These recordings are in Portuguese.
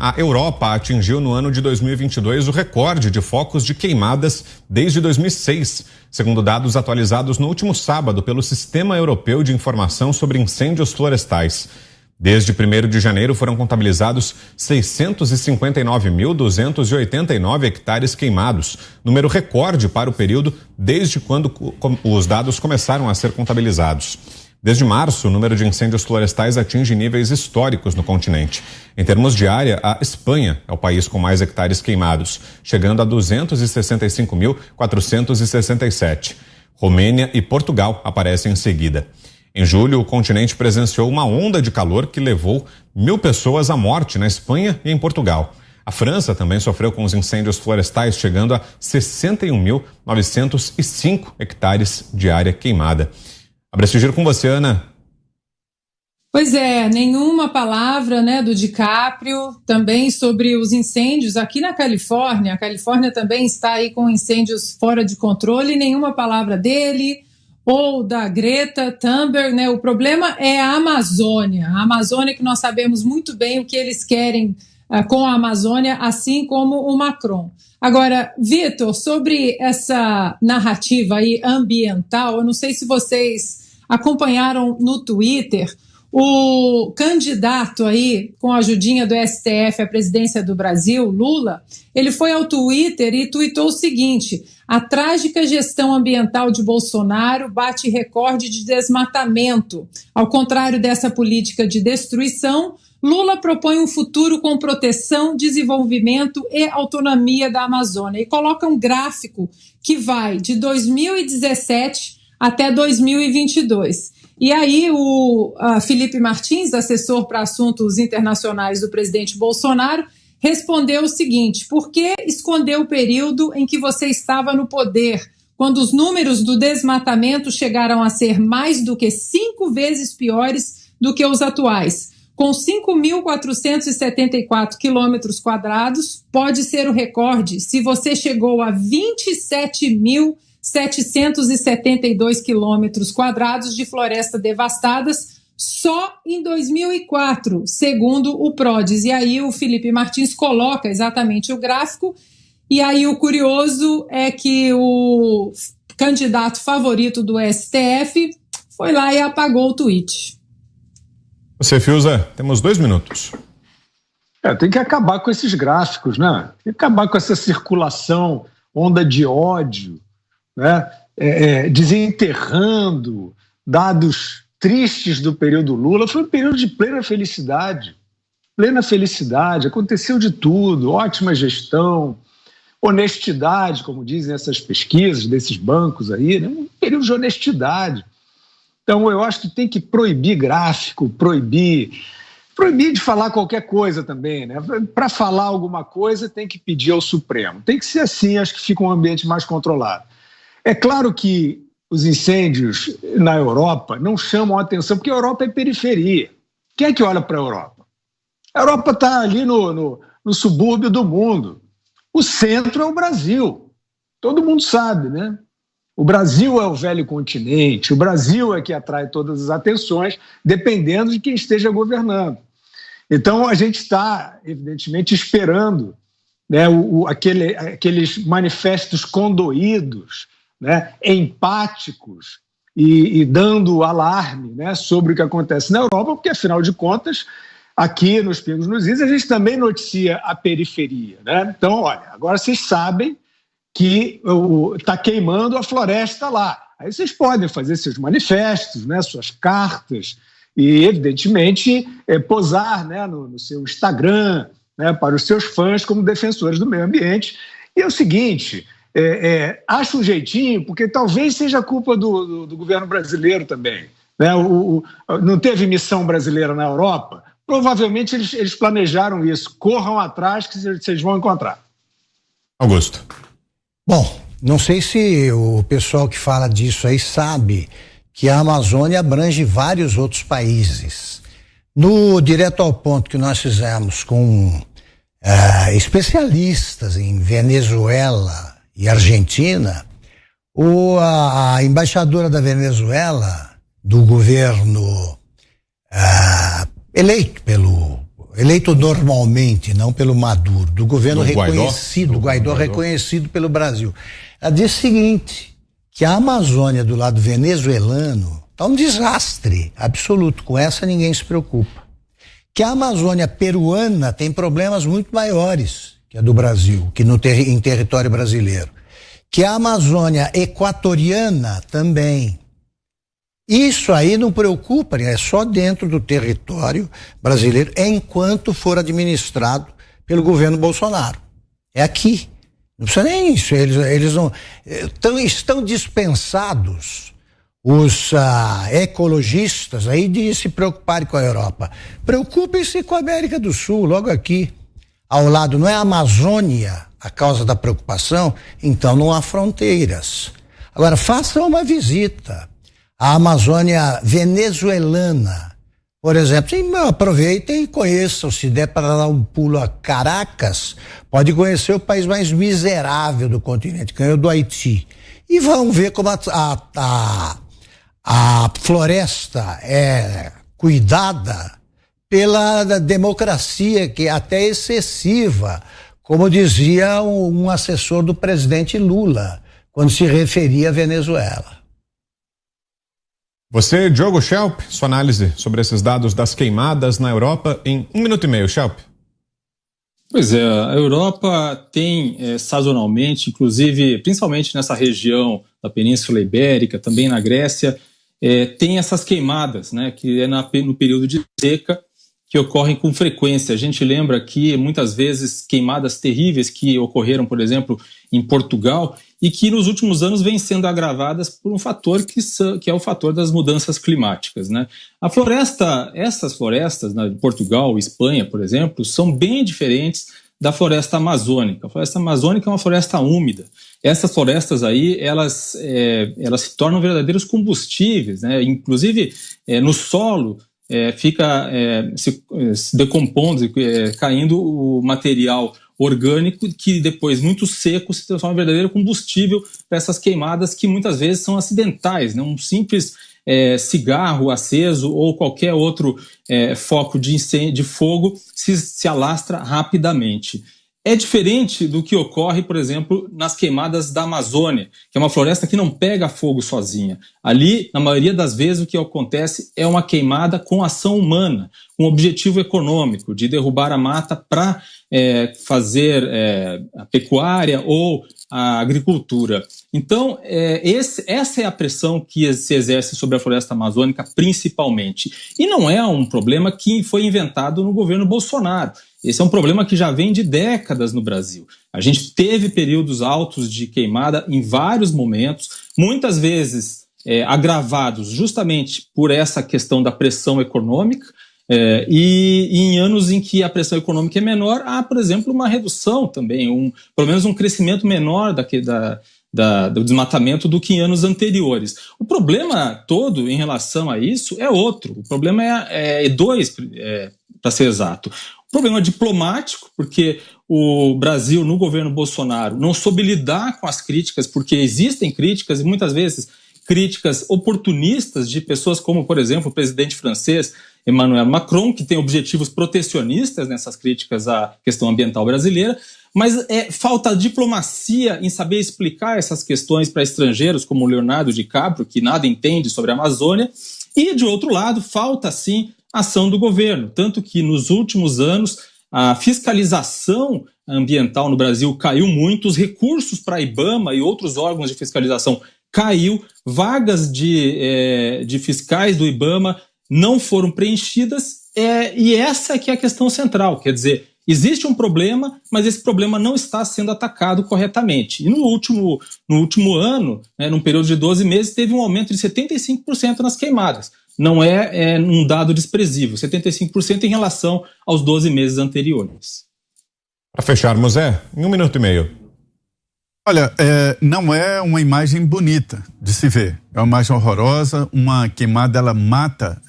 A Europa atingiu no ano de 2022 o recorde de focos de queimadas desde 2006, segundo dados atualizados no último sábado pelo Sistema Europeu de Informação sobre Incêndios Florestais. Desde 1º de janeiro foram contabilizados 659.289 hectares queimados, número recorde para o período desde quando os dados começaram a ser contabilizados. Desde março, o número de incêndios florestais atinge níveis históricos no continente. Em termos de área, a Espanha é o país com mais hectares queimados, chegando a 265.467. Romênia e Portugal aparecem em seguida. Em julho, o continente presenciou uma onda de calor que levou 1.000 pessoas à morte na Espanha e em Portugal. A França também sofreu com os incêndios florestais, chegando a 61.905 hectares de área queimada. Abre esse giro com você, Ana. Pois é, nenhuma palavra, né, do DiCaprio, também sobre os incêndios aqui na Califórnia. A Califórnia também está aí com incêndios fora de controle, nenhuma palavra dele ou da Greta Thunberg, né? O problema é a Amazônia que nós sabemos muito bem o que eles querem com a Amazônia, assim como o Macron. Agora, Vitor, sobre essa narrativa aí ambiental, eu não sei se vocês acompanharam no Twitter, o candidato aí, com a ajudinha do STF à presidência do Brasil, Lula, ele foi ao Twitter e tweetou o seguinte: a trágica gestão ambiental de Bolsonaro bate recorde de desmatamento. Ao contrário dessa política de destruição, Lula propõe um futuro com proteção, desenvolvimimento e autonomia da Amazônia. E coloca um gráfico que vai de 2017 até 2022. E aí o Felipe Martins, assessor para assuntos internacionais do presidente Bolsonaro, respondeu o seguinte: por que esconder o período em que você estava no poder, quando os números do desmatamento chegaram a ser mais do que 5 vezes piores do que os atuais? Com 5.474 quilômetros quadrados, pode ser o recorde se você chegou a 27.772 quilômetros quadrados de floresta devastadas só em 2004, segundo o PRODES. E aí o Felipe Martins coloca exatamente o gráfico, e aí o curioso é que o candidato favorito do STF foi lá e apagou o tweet. Você, Fiuza, temos 2 minutos. Tem que acabar com esses gráficos, né? Tem que acabar com essa circulação, onda de ódio, né? Desenterrando dados tristes do período Lula. Foi um período de plena felicidade, aconteceu de tudo, ótima gestão, honestidade, como dizem essas pesquisas desses bancos aí, né? Um período de honestidade. Então eu acho que tem que proibir gráfico, proibir de falar qualquer coisa também, né? Para falar alguma coisa tem que pedir ao Supremo, tem que ser assim, acho que fica um ambiente mais controlado. É claro que os incêndios na Europa não chamam a atenção, porque a Europa é periferia. Quem é que olha para a Europa? A Europa está ali no subúrbio do mundo. O centro é o Brasil. Todo mundo sabe, né? O Brasil é o velho continente, o Brasil é que atrai todas as atenções, dependendo de quem esteja governando. Então, a gente está, evidentemente, esperando, né, aqueles manifestos condoídos, né, empáticos e dando alarme, né, sobre o que acontece na Europa, porque, afinal de contas, aqui nos Pingos nos Is, a gente também noticia a periferia, né? Então, olha, agora vocês sabem que está queimando a floresta lá. Aí vocês podem fazer seus manifestos, né, suas cartas e, evidentemente, posar, né, no seu Instagram, né, para os seus fãs como defensores do meio ambiente. E é o seguinte, acha um jeitinho, porque talvez seja culpa do governo brasileiro também, né? Não teve missão brasileira na Europa? Provavelmente eles planejaram isso. Corram atrás que vocês vão encontrar. Augusto. Bom, não sei se o pessoal que fala disso aí sabe que a Amazônia abrange vários outros países. No Direto ao Ponto que nós fizemos com especialistas em Venezuela e Argentina, a embaixadora da Venezuela, do governo eleito pelo eleito normalmente, não pelo Maduro, do governo reconhecido, Guaidó reconhecido pelo Brasil. Ela diz o seguinte, que a Amazônia do lado venezuelano está um desastre absoluto, com essa ninguém se preocupa. Que a Amazônia peruana tem problemas muito maiores que a do Brasil, que em território brasileiro. Que a Amazônia equatoriana também. Isso aí não preocupa, é só dentro do território brasileiro, enquanto for administrado pelo governo Bolsonaro. É aqui. Não precisa nem isso. Eles não estão dispensados os ecologistas aí de se preocuparem com a Europa. Preocupem-se com a América do Sul, logo aqui. Ao lado, não é a Amazônia a causa da preocupação? Então não há fronteiras. Agora, façam uma visita à Amazônia venezuelana, por exemplo. Aproveitem e conheçam, se der para dar um pulo a Caracas, pode conhecer o país mais miserável do continente, que é o do Haiti. E vão ver como a floresta é cuidada pela democracia, que é até excessiva, como dizia um assessor do presidente Lula, quando se referia à Venezuela. Você, Diogo Schelp, sua análise sobre esses dados das queimadas na Europa em 1 minuto e meio, Schelp. Pois é, a Europa tem sazonalmente, inclusive, principalmente nessa região da Península Ibérica, também na Grécia, tem essas queimadas, né, que é no período de seca, que ocorrem com frequência. A gente lembra aqui, muitas vezes, queimadas terríveis que ocorreram, por exemplo, em Portugal, e que nos últimos anos vêm sendo agravadas por um fator que é o fator das mudanças climáticas, né? Essas florestas, né, de Portugal, Espanha, por exemplo, são bem diferentes da floresta amazônica. A floresta amazônica é uma floresta úmida. Essas florestas aí, elas se tornam verdadeiros combustíveis, né? Inclusive, no solo, fica se decompondo, caindo o material orgânico, que depois, muito seco, se transforma em verdadeiro combustível para essas queimadas que muitas vezes são acidentais, né? Um simples cigarro aceso ou qualquer outro foco de fogo se alastra rapidamente. É diferente do que ocorre, por exemplo, nas queimadas da Amazônia, que é uma floresta que não pega fogo sozinha. Ali, na maioria das vezes, o que acontece é uma queimada com ação humana, com objetivo econômico, de derrubar a mata para fazer a pecuária ou a agricultura. Então, essa é a pressão que se exerce sobre a floresta amazônica, principalmente. E não é um problema que foi inventado no governo Bolsonaro. Esse é um problema que já vem de décadas no Brasil. A gente teve períodos altos de queimada em vários momentos, muitas vezes agravados justamente por essa questão da pressão econômica, e em anos em que a pressão econômica é menor, há, por exemplo, uma redução também, pelo menos um crescimento menor do desmatamento do que em anos anteriores. O problema todo em relação a isso é outro. O problema é dois, para ser exato. O problema diplomático, porque o Brasil, no governo Bolsonaro, não soube lidar com as críticas, porque existem críticas, e muitas vezes críticas oportunistas de pessoas como, por exemplo, o presidente francês Emmanuel Macron, que tem objetivos protecionistas nessas críticas à questão ambiental brasileira, mas falta diplomacia em saber explicar essas questões para estrangeiros, como o Leonardo DiCaprio, que nada entende sobre a Amazônia, e, de outro lado, falta, sim, ação do governo, tanto que nos últimos anos a fiscalização ambiental no Brasil caiu muito, os recursos para a IBAMA e outros órgãos de fiscalização caiu, vagas de fiscais do IBAMA não foram preenchidas, e essa que é a questão central, quer dizer, existe um problema, mas esse problema não está sendo atacado corretamente. E no último ano, num período de 12 meses, teve um aumento de 75% nas queimadas. Não é um dado desprezível, 75% em relação aos 12 meses anteriores. Para fecharmos, em 1 minuto e meio. Olha, não é uma imagem bonita de se ver. É uma imagem horrorosa. Uma queimada, ela mata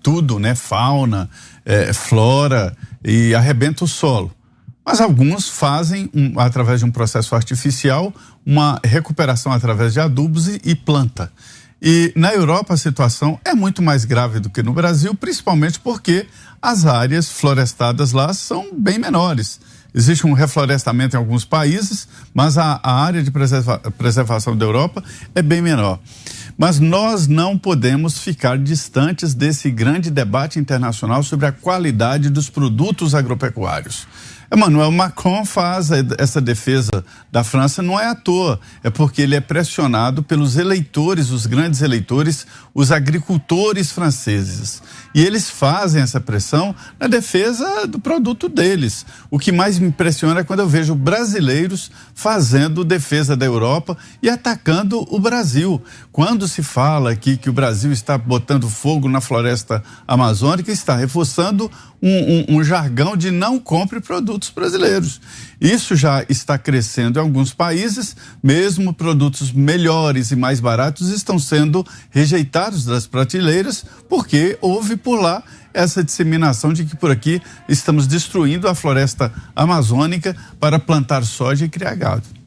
tudo, né? Fauna, flora, e arrebenta o solo. Mas alguns fazem, através de um processo artificial, uma recuperação através de adubos e planta. E na Europa a situação é muito mais grave do que no Brasil, principalmente porque as áreas florestadas lá são bem menores. Existe um reflorestamento em alguns países, mas a área de preservação da Europa é bem menor. Mas nós não podemos ficar distantes desse grande debate internacional sobre a qualidade dos produtos agropecuários. Emmanuel Macron faz essa defesa da França, não é à toa, é porque ele é pressionado pelos eleitores, os grandes eleitores, os agricultores franceses. E eles fazem essa pressão na defesa do produto deles. O que mais me impressiona é quando eu vejo brasileiros fazendo defesa da Europa e atacando o Brasil. Quando se fala aqui que o Brasil está botando fogo na floresta amazônica, está reforçando um jargão de não compre produtos brasileiros. Isso já está crescendo em alguns países, mesmo produtos melhores e mais baratos estão sendo rejeitados das prateleiras, porque houve por lá essa disseminação de que por aqui estamos destruindo a floresta amazônica para plantar soja e criar gado.